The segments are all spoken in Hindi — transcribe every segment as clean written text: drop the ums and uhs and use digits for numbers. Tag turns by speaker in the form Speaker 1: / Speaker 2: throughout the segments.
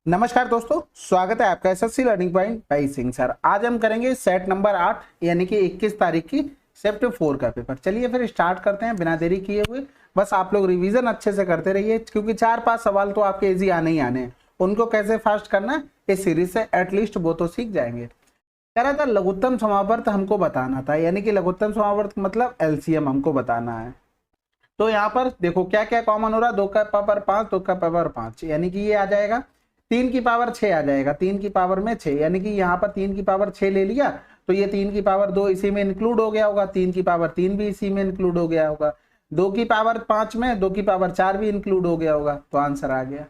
Speaker 1: नमस्कार दोस्तों, स्वागत है आपका SSC learning point by Singh sir. आज हम करेंगे सेट नंबर 8 यानी कि 21 तारीख की शिफ्ट 4 का पेपर। चलिए फिर स्टार्ट करते हैं बिना देरी किए हुए। बस आप लोग रिवीजन अच्छे से करते रहिए क्योंकि 4-5 सवाल तो आपके इजी आने ही आने हैं। उनको कैसे फास्ट करना है इस सीरीज से एटलीस्ट वो तो सीख जाएंगे। कह रहा था लघुत्तम समावर्त हमको बताना था, यानी कि लघुत्तम समावर्त मतलब एलसीएम हमको बताना है। तो यहाँ पर देखो क्या क्या कॉमन हो रहा है, 2 का पावर 5, 2 का पावर 5, यानी कि ये आ जाएगा 3 की पावर 6 आ जाएगा, 3 की पावर में 6, यानी कि यहाँ पर 3 की पावर 6 ले लिया तो ये 3 की पावर 2 इसी में इंक्लूड हो गया होगा, 3 की पावर 3 भी इसी में इंक्लूड हो गया होगा, 2 की पावर 5 में 2 की पावर 4 भी इंक्लूड हो गया होगा, तो आंसर आ गया।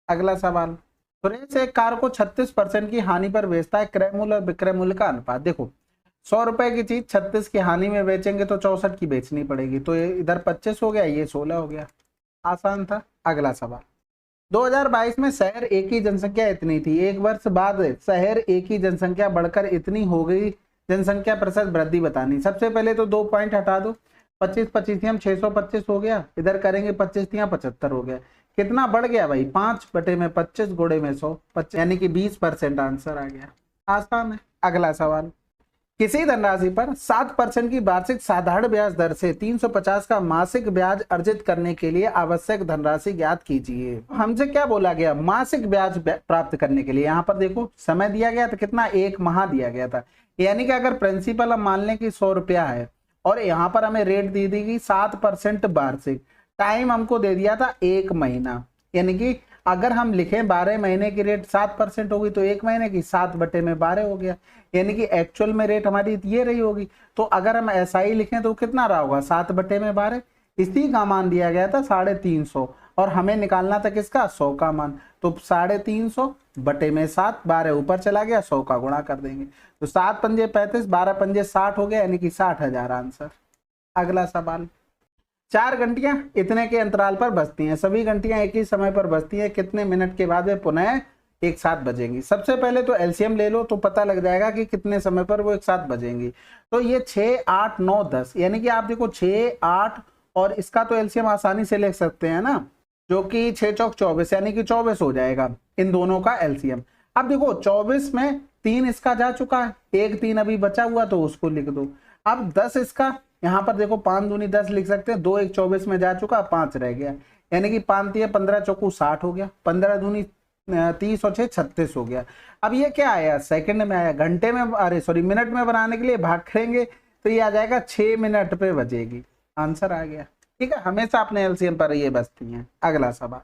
Speaker 1: अगला सवाल, सुरेश एक कार को 36% की हानि पर बेचता है, क्रय मूल्य और विक्रय मूल्य का अनुपात। देखो 100 रुपए की चीज 36 की हानि में बेचेंगे तो 64 की बेचनी पड़ेगी, तो ये इधर 25 हो गया, ये 16 हो गया। आसान था। अगला सवाल, 2022 में शहर ए की जनसंख्या इतनी थी, एक वर्ष बाद शहर ए की जनसंख्या बढ़कर इतनी हो गई, जनसंख्या प्रतिशत वृद्धि बतानी। सबसे पहले तो 2 पॉइंट हटा दो, 25 25 625 हो गया, इधर करेंगे 25 75 हो गया। कितना बढ़ गया भाई, 5/25 गुणे में 100, यानी कि 20% आंसर आ गया। आसान है। अगला सवाल, किसी धनराशि पर 7% की वार्षिक साधारण ब्याज दर से 350 का मासिक ब्याज अर्जित करने के लिए आवश्यक धनराशि ज्ञात कीजिए। हमसे क्या बोला गया, मासिक ब्याज प्राप्त करने के लिए। यहाँ पर देखो समय दिया गया था कितना, 1 माह दिया गया था, यानी कि अगर प्रिंसिपल हम मान लें कि 100 रुपया है और यहाँ पर हमें रेट दी दी गई 7% वार्षिक, टाइम हमको दे दिया था 1 महीना, यानी कि अगर हम लिखें 12 महीने की रेट 7% होगी तो 1 महीने की 7/12 हो गया, यानी कि एक्चुअल में रेट हमारी ये रही होगी। तो अगर हम ऐसा ही लिखें तो कितना रहा होगा, 7/12। इसी का मान दिया गया था 350 और हमें निकालना था किसका, 100 का मान। तो 350/7, 12 ऊपर चला गया, 100 का गुणा कर देंगे तो 7 पंजे 35, 12 पंजे 60 हो गया, यानी कि 60,000 आंसर। अगला सवाल, 4 घंटियां इतने के अंतराल पर बजती हैं, सभी घंटियां एक ही समय पर बजती हैं, कितने मिनट के बाद वे पुनः एक साथ बजेंगी। सबसे पहले तो एलसीएम ले लो तो पता लग जाएगा कि कितने समय पर वो एक साथ बजेंगी। तो ये 6 8 9 10, यानी कि आप देखो 6 8 और इसका तो एलसीएम आसानी से ले सकते हैं ना, जो कि 6 चौक 24, यानी कि 24 हो जाएगा इन दोनों का एलसीएम। अब देखो 24 में 3 इसका जा चुका है, एक 3 अभी बचा हुआ तो उसको लिख दो। अब 10 इसका, यहाँ पर देखो 5 दूनी 10 लिख सकते हैं, 2 1 24 में जा चुका, 5 रह गया, यानी कि 5 3 15 चौकू 60 हो गया, 15 दूनी 30 और 6 36 हो गया। अब ये क्या आया, सेकंड में आया, घंटे में, अरे सॉरी मिनट में बनाने के लिए भाग करेंगे तो ये आ जाएगा 6 मिनट पे बजेगी, आंसर आ गया। ठीक है, हमेशा अपने एलसीएम पर ये बचती हैं। अगला सवाल,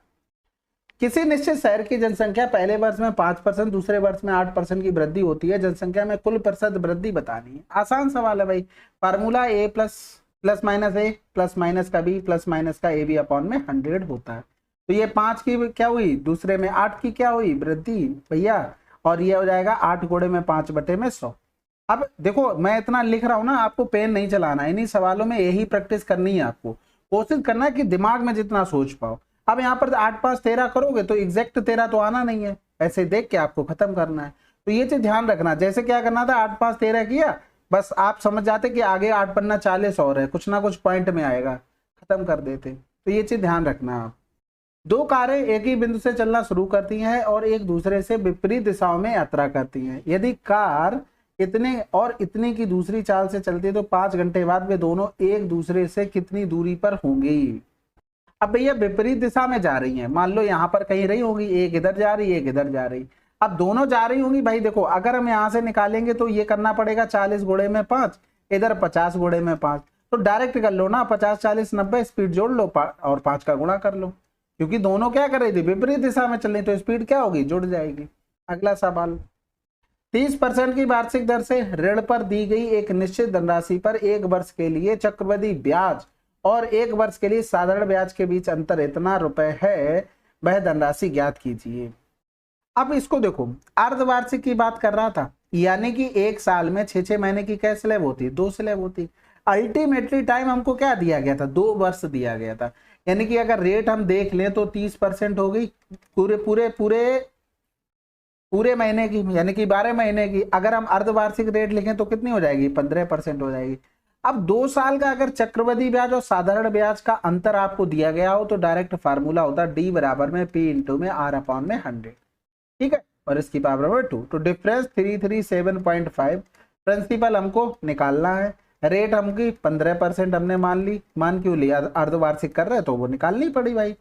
Speaker 1: किसी निश्चित शहर की जनसंख्या पहले वर्ष में 5%, दूसरे वर्ष में 8% की वृद्धि होती है, जनसंख्या में कुल प्रतिशत वृद्धि बतानी है। आसान सवाल है भाई, formula a plus minus a plus minus का b प्लस माइनस का ab अपॉन में 100 होता है। तो ये 5 की क्या हुई, दूसरे में 8 की क्या हुई, वृद्धि भैया, और ये हो जाएगा 8 गुणे में 5/100। अब देखो मैं इतना लिख रहा हूं ना, आपको पेन नहीं चलाना, इन्हीं सवालों में यही प्रैक्टिस करनी है, आपको कोशिश करना है कि दिमाग में जितना सोच पाओ। अब यहाँ पर 8 5 13 करोगे तो एग्जैक्ट 13 तो आना नहीं है, ऐसे देख के आपको खत्म करना है। तो ये चीज ध्यान रखना, जैसे क्या करना था 8 5 13 किया, बस आप समझ जाते कि आगे 8 पन्ना 40 और है, कुछ ना कुछ पॉइंट में आएगा, खत्म कर देते। तो ये चीज ध्यान रखना आप। 2 कारें एक ही बिंदु से चलना शुरू करती हैं और एक दूसरे से विपरीत दिशाओं में यात्रा करती हैं। यदि कार इतने और इतनी की दूसरी चाल से चलती है तो 5 घंटे बाद वे दोनों एक दूसरे से कितनी दूरी पर होंगी। अब भैया विपरीत दिशा में जा रही हैं, मान लो यहाँ पर कहीं रही होगी, एक इधर जा रही, एक इधर जा रही। अब दोनों जा रही होंगी भाई, देखो अगर हम यहाँ से निकालेंगे तो ये करना पड़ेगा 40 गुणे में 5, इधर 50 गुणे में 5, तो डायरेक्ट कर लो ना, 50 40 90 स्पीड जोड़ लो और 5 का गुणा कर लो, क्योंकि दोनों क्या कर रही थी, विपरीत दिशा में चल रही, तो स्पीड क्या होगी, जुड़ जाएगी। अगला सवाल, 30% की वार्षिक दर से ऋण पर दी गई एक निश्चित धनराशि पर 1 वर्ष के लिए चक्रवृद्धि ब्याज और 1 वर्ष के लिए साधारण ब्याज के बीच अंतर इतना रुपए है, वह धनराशि ज्ञात कीजिए। अब इसको देखो, अर्धवार्षिक की बात कर रहा था, यानी कि 1 साल में 6 महीने की क्या स्लैब होती, 2 स्लैब होती। अल्टीमेटली टाइम हमको क्या दिया गया था, 2 वर्ष दिया गया था, यानी कि अगर रेट हम देख लें तो 30% हो गई पूरे पूरे पूरे पूरे महीने की, यानी कि 12 महीने की। अगर हम अर्धवार्षिक रेट लिखें तो कितनी हो जाएगी, 15% हो जाएगी। अब 2 साल का अगर चक्रवृद्धि ब्याज और साधारण ब्याज का अंतर आपको दिया गया हो तो डायरेक्ट फार्मूला होता है D बराबर में P इंटू में R अपॉन में 100। ठीक है, और इसकी पावर में 2, तो डिफरेंस 337.5। प्रिंसिपल हमको निकालना है, रेट हमकी 15% हमने मान ली, मान क्यों लिया, अर्धवार्षिक कर रहे हैं तो वो निकालनी पड़ी भाई।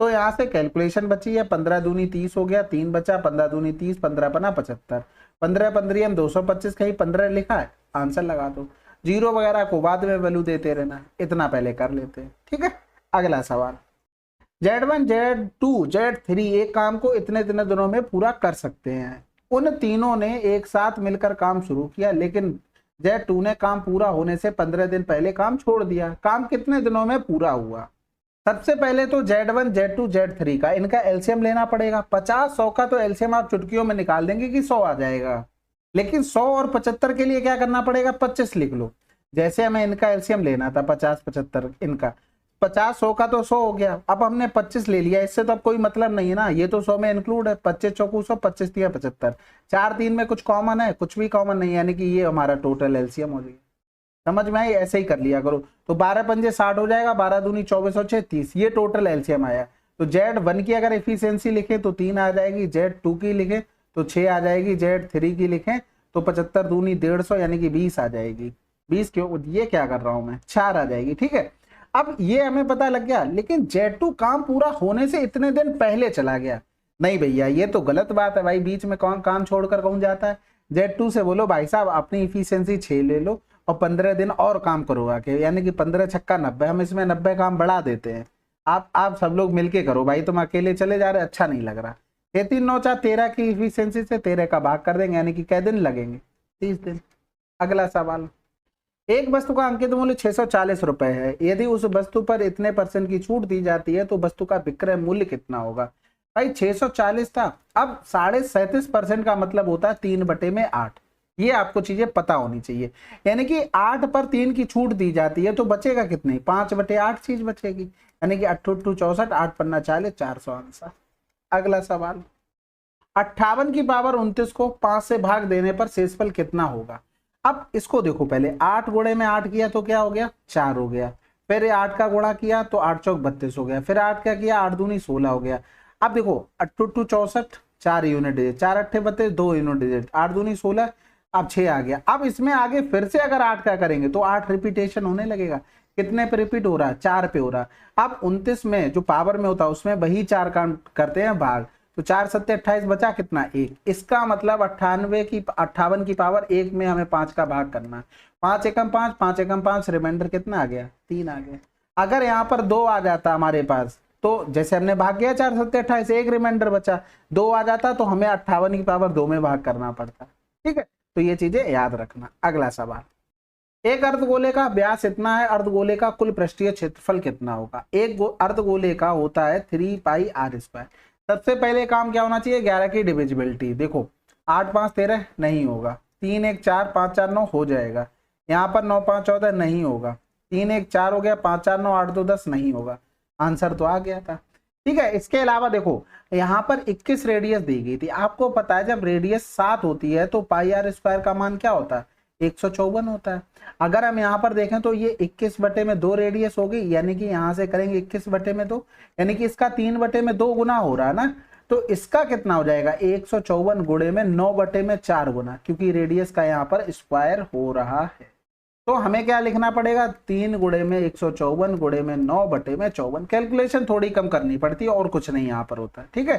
Speaker 1: तो यहाँ से कैलकुलेशन बची है, 15 दूनी 30 हो गया, 3 बचा, 15 दूनी 30, 15 पना 75, 15 15 हम 225, कहीं 15 लिखा है, आंसर लगा दो। जीरो वगैरह को बाद में वैल्यू देते रहना, इतना पहले कर लेते हैं। ठीक है, अगला सवाल, Z1 Z2 Z3 एक काम को इतने इतने दिनों में पूरा कर सकते हैं। उन तीनों ने एक साथ मिलकर काम शुरू किया, लेकिन Z2 ने काम पूरा होने से 15 दिन पहले काम छोड़ दिया। काम कितने दिनों में पूरा हुआ? सबसे पहले तो Z1 Z2 Z3 का इनका एलसीएम लेना पड़ेगा। 50 100 का तो एलसीएम आप चुटकियों में निकाल देंगे कि 100 आ जाएगा, लेकिन 100 और 75 के लिए क्या करना पड़ेगा, 25 लिख लो। जैसे हमें इनका एलसीएम लेना था 50 75, इनका 50 100 का तो 100 हो गया, अब हमने 25 ले लिया, इससे तो अब कोई मतलब नहीं है ना, ये तो 100 में इंक्लूड है। 25 चौकू 100, 25 तिया 75, 4 3 में कुछ कॉमन है, कुछ भी कॉमन नहीं है, यानी कि ये हमारा टोटल एलसीएम हो जाएगा। समझ में आई? ऐसे ही कर लिया करो। तो 12 पंजे 60 हो जाएगा, 12 दूनी 24 और 6 30, ये टोटल एलसीएम आया। तो Z1 की अगर एफिशिएंसी लिखे तो 3 आ जाएगी, Z2 की लिखे तो 6 आ जाएगी, Z3 की लिखे तो 75 दूनी 150 यानी कि 20 आ जाएगी। 20 क्यों, ये क्या कर रहा हूं मैं, 4 आ जाएगी। ठीक है, अब ये हमें पता लग गया, लेकिन Z2 काम पूरा होने से इतने दिन पहले चला गया। नहीं भैया, ये तो गलत बात है भाई, बीच में कौन काम छोड़कर कौन जाता है। Z2 से बोलो भाई साहब अपनी इफिशियंसी 6 ले लो और 15 दिन और काम करो आके, यानी कि 15 छक्का 90, हम इसमें 90 काम बढ़ा देते हैं। आप सब लोग मिलके करो भाई, तुम अकेले चले जा रहे, अच्छा नहीं लग रहा। 3 9 4 13 की इफिशियंसी से 13 का भाग कर देंगे, यानी कि कै दिन लगेंगे, 30 दिन। अगला सवाल, एक वस्तु का अंकित मूल्य 640 रुपए है, यदि उस वस्तु पर इतने % की छूट दी जाती है तो वस्तु का विक्रय मूल्य कितना होगा? भाई 640 था, अब 37.5% का मतलब होता है 3/8। ये आपको चीजें पता होनी चाहिए, यानी कि 8 पर 3 की छूट दी जाती है तो बचेगा कितनी, 5/8 चीज बचेगी, यानी कि 8 8 64, 8 पन्ना 40, 400 आंसर। अगला सवाल, 58 की पावर 29 को 5 से भाग देने पर शेषफल कितना होगा? अब इसको देखो, पहले 8 गुणे में 8 किया तो क्या हो गया, 4 हो गया, फिर 8 का गुणा किया तो 8 चौक 32 हो गया, फिर 8 का किया 8 दूनी 16 हो गया। अब देखो 8 2 64, 4 यूनिट डिजिट, 4 8 32, 2 यूनिट डिजिट, 8 दूनी 16, अब 6 आ गया। अब इसमें आगे फिर से अगर 8 का करेंगे तो 8 रिपीटेशन होने लगेगा। कितने पे रिपीट हो रहा है, 4 पे हो रहा है। अब 29 में जो पावर में होता है उसमें वही 4 काम करते हैं भाग, तो 4 7 28 बचा कितना, 1। इसका मतलब 58 की पावर 1 में हमें 5 का भाग करना है। 5 एकम 5, 5 एकम 5, रिमाइंडर कितना आ गया, 3 आ गया। अगर यहाँ पर 2 आ जाता हमारे पास, तो जैसे हमने भाग किया 4 7 28, 1 रिमाइंडर बचा, 2 आ जाता तो हमें 58 की पावर 2 में भाग करना पड़ता। ठीक है, तो ये चीजें याद रखना। अगला सवाल, एक अर्धगोले का व्यास इतना है, अर्धगोले का कुल पृष्ठीय क्षेत्रफल कितना होगा? एक अर्धगोले का होता है 3 पाई r स्क्वायर। सबसे पहले काम क्या होना चाहिए, 11 की डिविजिबिलिटी। देखो 8 5 13 नहीं होगा, 3 1 4, 5 4 9 हो जाएगा, यहाँ पर 9 5 14 नहीं होगा, 3 1 4 हो गया, 5 4 9 8 2 10 नहीं होगा, आंसर तो आ गया था। ठीक है, इसके अलावा देखो यहाँ पर 21 रेडियस दी गई थी, आपको पता है जब रेडियस 7 होती है तो पाई r स्क्वायर का मान क्या होता है, 154 होता है। अगर हम यहाँ पर देखें तो ये 21/2 रेडियस होगी, यानी कि यहाँ से करेंगे 21/2, यानी कि इसका 3/2 गुना हो रहा है ना, तो इसका कितना हो जाएगा, 154 गुणे में 9/4 गुना, क्योंकि रेडियस का यहाँ पर स्क्वायर हो रहा है। तो हमें क्या लिखना पड़ेगा, 3 गुणे में 154 गुणे में 9/54। कैलकुलेशन थोड़ी कम करनी पड़ती है और कुछ नहीं यहाँ पर होता है। ठीक है,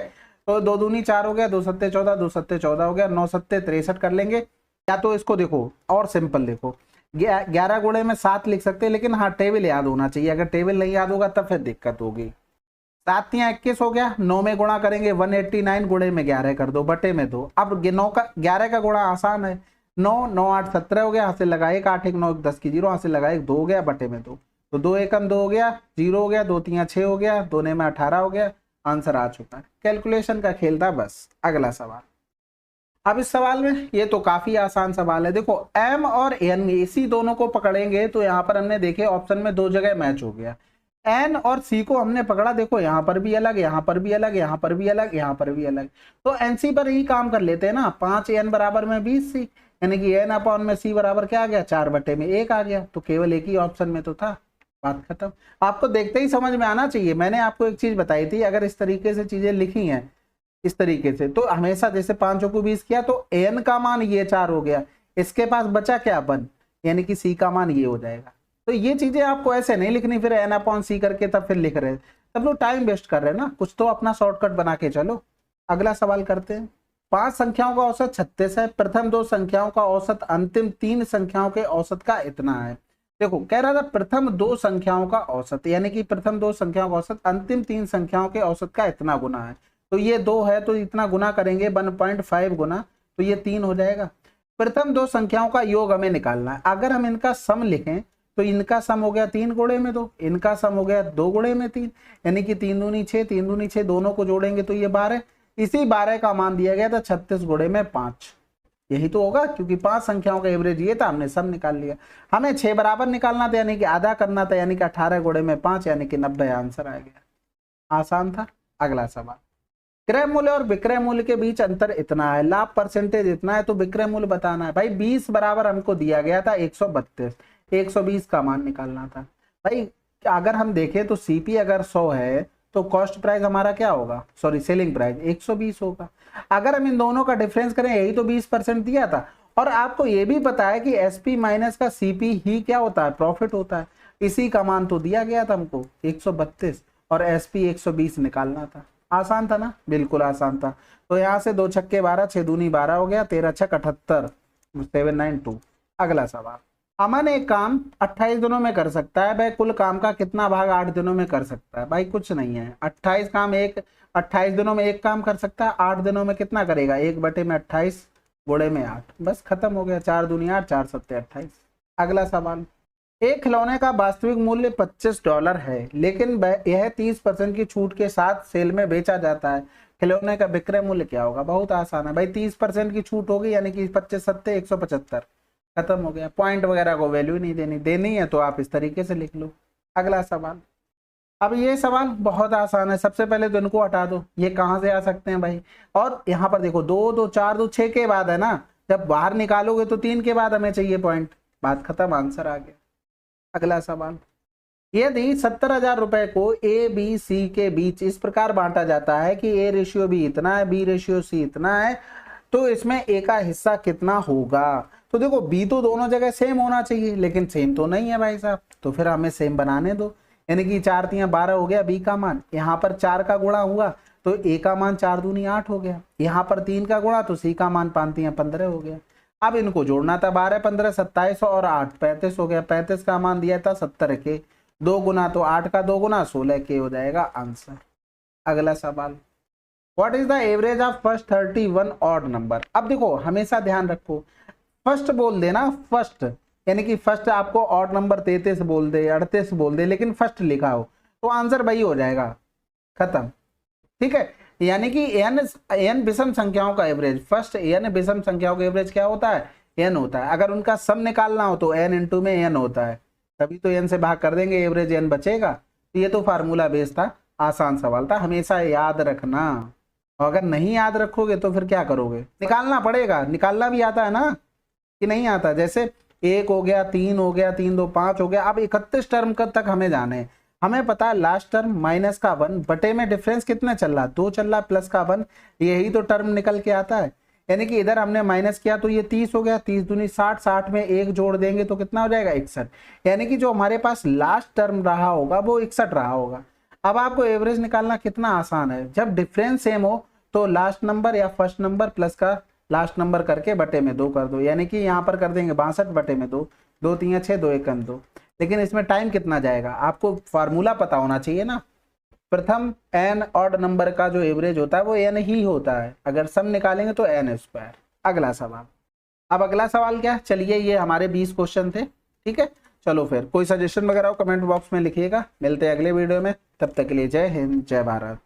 Speaker 1: तो 2 दूनी 4 हो गया, 2 सत्ते 14, 2 सत्ते 14 हो गया, 9 सत्ते 63 कर लेंगे। या तो इसको देखो और सिंपल देखो, 11 गुणे में 7 लिख सकते हैं, लेकिन हाँ टेबल याद होना चाहिए, अगर टेबल नहीं याद होगा तब फिर दिक्कत होगी। 7 तियां 21 हो गया, 9 में गुणा करेंगे 189 गुणे में 11 कर दो, बटे में 2। अब 9 का 11 का गुणा आसान है, 9 9 8 17 हो गया, हाथ से लगा 1 8 1 9 10 की 0, हाथ से लगा 1 2 हो गया, बटे में 2, तो 2 एकम 2 हो गया, 0 हो गया, 2 तियां 6 हो गया, 2 में 18 हो गया, आंसर आ चुका है। कैलकुलेशन का खेल था बस। अगला सवाल, अब इस सवाल में ये तो काफी आसान सवाल है। देखो m और n इसी दोनों को पकड़ेंगे तो यहाँ पर हमने देखे ऑप्शन में 2 जगह मैच हो गया। n और c को हमने पकड़ा, देखो यहाँ पर भी अलग, यहाँ पर भी अलग, यहाँ पर भी अलग, यहाँ पर भी अलग, तो nc पर ही काम कर लेते हैं ना। 5n बराबर में 20c, यानी कि n अपॉन में c बराबर क्या आ गया, 4/1 आ गया, तो केवल एक ही ऑप्शन में तो था, बात खत्म। आपको देखते ही समझ में आना चाहिए। मैंने आपको एक चीज बताई थी, अगर इस तरीके से चीजें लिखी हैं इस तरीके से। तो हमेशा जैसे 5 को 20 किया तो n का मान ये 4 हो गया, इसके पास बचा क्या 1, यानी कि c का मान ये हो जाएगा। तो ये चीजें आपको ऐसे नहीं लिखनी फिर n/c करके तब फिर लिख रहे हैं, तब लोग टाइम वेस्ट कर रहे हैं ना, कुछ तो अपना शॉर्टकट बना के चलो। अगला सवाल करते हैं। 5 संख्याओं का औसत 36 है, प्रथम 2 संख्याओं का औसत अंतिम 3 संख्याओं के औसत का इतना है। देखो कह रहा था प्रथम 2 संख्याओं का औसत, यानी कि प्रथम 2 संख्याओं का औसत अंतिम 3 संख्याओं के औसत का इतना गुना है। तो ये 2 है तो इतना गुना करेंगे 1.5 गुना, तो ये 3 हो जाएगा। प्रथम 2 संख्याओं का योग हमें निकालना है। अगर हम इनका सम लिखें तो इनका सम हो गया 3 गुणे में 2, इनका सम हो गया 2 गुणे में 3, यानी कि 3 दूनी 6, 3 दूनी 6, दोनों को जोड़ेंगे तो ये 12। इसी 12 का मान दिया गया था 36 गुणे में 5, यही तो होगा, क्योंकि 5 संख्याओं का एवरेज ये था, हमने सम निकाल लिया। हमें 6 बराबर निकालना था, यानी कि आधा करना था, यानी कि 18 गुणे में 5, यानी कि 90 आंसर आ गया। आसान था। अगला सवाल, क्रय मूल्य और विक्रय मूल्य के बीच अंतर इतना है, लाभ परसेंटेज इतना है, तो विक्रय मूल्य बताना है। भाई 20 बराबर हमको दिया गया था 132, 120 का मान निकालना था। भाई अगर हम देखें तो सीपी अगर 100 है तो कॉस्ट प्राइस हमारा क्या होगा, सॉरी सेलिंग प्राइस 120 होगा। अगर हम इन दोनों का डिफरेंस करें, यही तो 20% दिया था, और आपको ये भी पता है कि एसपी माइनस का सीपी ही क्या होता है, प्रॉफिट होता है। इसी का मान तो दिया गया था हमको 132 और एसपी 120 निकालना था। आसान था ना, बिल्कुल आसान था। तो यहाँ से 2 छक्के 12, 6 दूनी 12 हो गया, 13 छक 78, 792। अगला सवाल, अमन एक काम 28 दिनों में कर सकता है, वह कुल काम का कितना भाग 8 दिनों में कर सकता है। भाई कुछ नहीं है, 28 दिनों में एक काम कर सकता है, 8 दिनों में कितना करेगा, 1/28 गुणे में 8, बस खत्म हो गया। 4 दूनी 8, 4 सत्ते 28। अगला सवाल, एक खिलौने का वास्तविक मूल्य $25 है, लेकिन यह 30% की छूट के साथ सेल में बेचा जाता है, खिलौने का विक्रय मूल्य क्या होगा। बहुत आसान है भाई, 30% की छूट होगी, यानी कि 25 सत्ते 175, खत्म हो गया। पॉइंट वगैरह को वैल्यू नहीं देनी है तो आप इस तरीके से लिख लो। अगला सवाल, अब ये सवाल बहुत आसान है। सबसे पहले तो इनको हटा दो, ये कहाँ से आ सकते हैं भाई, और यहाँ पर देखो 2 2 4 2 6 के बाद है ना, जब बाहर निकालोगे तो 3 के बाद हमें चाहिए पॉइंट, बात खत्म, आंसर आ गया। अगला सवाल, यदि 70,000 रुपए को ए बी सी के बीच इस प्रकार बांटा जाता है कि ए रेशियो बी इतना है, बी रेशियो सी इतना है, तो इसमें ए का हिस्सा कितना होगा। तो देखो बी तो दोनों जगह सेम होना चाहिए, लेकिन सेम तो नहीं है भाई साहब, तो फिर हमें सेम बनाने दो, यानी कि 4 3 12 हो गया बी का मान, यहाँ पर 4 का गुणा हुआ तो ए का मान 4 दूनी 8 हो गया, यहाँ पर 3 का गुणा तो सी का मान 5 3 15 हो गया। अब इनको जोड़ना था, 12 15 27 और 8 35 हो गया, 35 का मान दिया था 70 के, 2 गुना तो 8 का 2 गुना 16 के हो जाएगा आंसर। अगला सवाल, what is the average of first 31 odd number. अब देखो हमेशा ध्यान रखो, फर्स्ट बोल देना, फर्स्ट, यानी कि फर्स्ट आपको ऑड नंबर 33 बोल दे 38 बोल दे, लेकिन फर्स्ट लिखा हो तो आंसर वही हो जाएगा, खत्म, ठीक है। यानी कि n विषम संख्याओं का एवरेज, फर्स्ट n विषम संख्याओं का एवरेज क्या होता है, n होता है। अगर उनका सम निकालना हो तो n इंटू में n होता है, तभी तो n से भाग कर देंगे, एवरेज n बचेगा। तो ये तो फार्मूला बेस्ड था, आसान सवाल था, हमेशा याद रखना। और अगर नहीं याद रखोगे तो फिर क्या करोगे, निकालना पड़ेगा। निकालना भी आता है ना कि नहीं आता, जैसे 1 हो गया, 3 हो गया, 3 2 5 हो गया, अब 31 टर्म तक हमें जाने हैं। हमें पता है लास्ट टर्म माइनस का 1 बटे में डिफरेंस कितना चल रहा, 2 चल रहा, प्लस का 1, यही तो टर्म निकल के आता है। यानी कि इधर हमने माइनस किया तो ये 30 हो गया, 30 दूनी 60, 60 में 1 जोड़ देंगे तो कितना हो जाएगा 61। यानी कि जो हमारे पास लास्ट टर्म रहा होगा वो 61 रहा होगा। अब आपको एवरेज निकालना कितना आसान है, जब डिफरेंस सेम हो तो लास्ट नंबर या फर्स्ट नंबर प्लस का लास्ट नंबर करके बटे में 2 कर दो, यानी कि यहाँ पर कर देंगे 62 बटे में 2, 2 3 6 2 1 2। लेकिन इसमें टाइम कितना जाएगा, आपको फार्मूला पता होना चाहिए ना। प्रथम n ऑड नंबर का जो एवरेज होता है वो n ही होता है, अगर सम निकालेंगे तो n²। अगला सवाल, अब अगला सवाल क्या, चलिए ये हमारे 20 क्वेश्चन थे, ठीक है। चलो फिर कोई सजेशन वगैरह हो कमेंट बॉक्स में लिखिएगा, मिलते हैं अगले वीडियो में, तब तक के लिए जय हिंद जय भारत।